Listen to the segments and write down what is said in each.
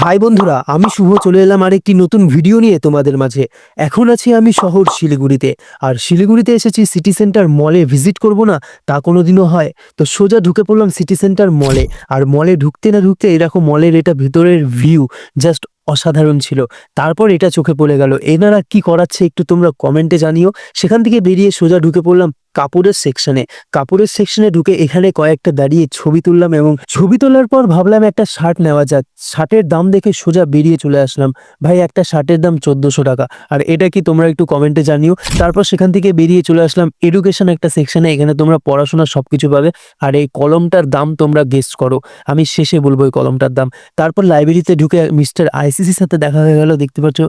High বন্ধুরা, আমি শুভ চলে এলাম আরেকটি নতুন ভিডিও নিয়ে তোমাদের মাঝে। এখন আছি আমি শহর শিলিগুড়িতে। আর শিলিগুড়িতে এসেছি সিটি সেন্টার মলে ভিজিট করব না তা কোনোদিনও হয়। তো সোজা ঢুকে পড়লাম সিটি সেন্টার মলে। আর মলে ঢুকতে না ঢুকতে এরকম মলের এটা ভেতরের ভিউ জাস্ট অসাধারণ ছিল। তারপর এটা চোখে পড়ে গেল, এনারা কি করাচ্ছে একটু তোমরা কমেন্টে জানিও। সেখান থেকে বেরিয়ে সোজা ঢুকে পড়লাম কাপড়ের সেকশনে। কাপড়ের সেকশনে ঢুকে এখানে কয়েকটা দাঁড়িয়ে ছবি তুললাম এবং ছবি তোলার পর ভাবলাম একটা শার্ট নেওয়া যাক। শার্টের দাম দেখে সোজা বেরিয়ে চলে আসলাম। ভাই, একটা শার্টের দাম 1400 টাকা। আর এটা কি তোমরা একটু কমেন্টে জানিও। তারপর সেখান থেকে বেরিয়ে চলে আসলাম এডুকেশন একটা সেকশনে। এখানে তোমরা পড়াশোনার সবকিছু পাবে। আর এই কলমটার দাম তোমরা গেস করো, আমি শেষে বলবো এই কলমটার দাম। তারপর লাইব্রেরিতে ঢুকে মিস্টার আইসিসির সাথে দেখা হয়ে গেল, দেখতে পাচ্ছ।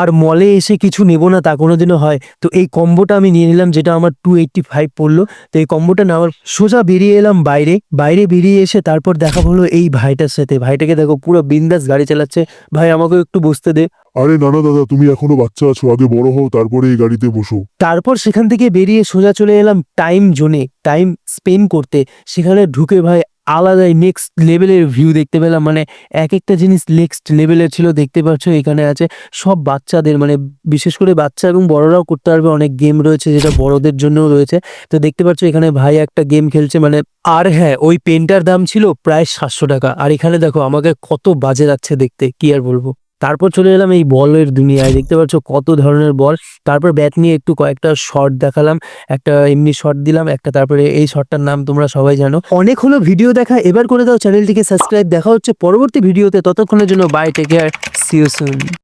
আর মলে এসে কিছু নেবো না তা কোনোদিনও হয়। তো এই কম্বোটা আমি নিয়ে নিলাম, যেটা আমার 285 পড়লো। তো এই কম্বোটা নেওয়ার সোজা বেরিয়ে এলাম বাইরে। বাইরে বেরিয়ে এসে তারপর দেখা হলো এই ভাইটার সাথে। ভাইটাকে দেখো, পুরো বিন্দাস গাড়ি চালাচ্ছে। ভাই, আমাকে একটু বসতে দে। আরে না না দাদা, তুমি এখনো বাচ্চা আছো, আগে বড় হও তারপরে এই গাড়িতে বসো। তারপর সেখান থেকে বেরিয়ে সোজা চলে এলাম টাইম জোনে, টাইম স্পেন্ড করতে। সেখানে ঢুকে ভাই আলাদাই নেক্সট লেভেলের ভিউ দেখতে পেলাম। মানে এক একটা জিনিস নেক্সট লেভেলের ছিল। দেখতে পাচ্ছ এখানে আছে সব বাচ্চাদের, মানে বিশেষ করে বাচ্চা এবং বড়রাও করতে পারবে। অনেক গেম রয়েছে যেটা বড়দের জন্যও রয়েছে। তো দেখতে পাচ্ছ এখানে ভাই একটা গেম খেলছে মানে। আর হ্যাঁ, ওই পেনটার দাম ছিল প্রায় 700 টাকা। আর এখানে দেখো আমাকে কত বাজে লাগছে দেখতে, কি আর বলবো। তারপর চলে এলাম এই বলের দুনিয়ায়। দেখতে পাচ্ছ কত ধরনের বল। তারপর ব্যাট নিয়ে একটু কয়েকটা শট দেখালাম। একটা এমনি শট দিলাম একটা, তারপরে এই শটটার নাম তোমরা সবাই জানো। অনেক হলো ভিডিও দেখা, এবার করে দাও চ্যানেলটিকে সাবস্ক্রাইব। দেখা হচ্ছে পরবর্তী ভিডিওতে, ততক্ষণের জন্য bye, take care, see you soon.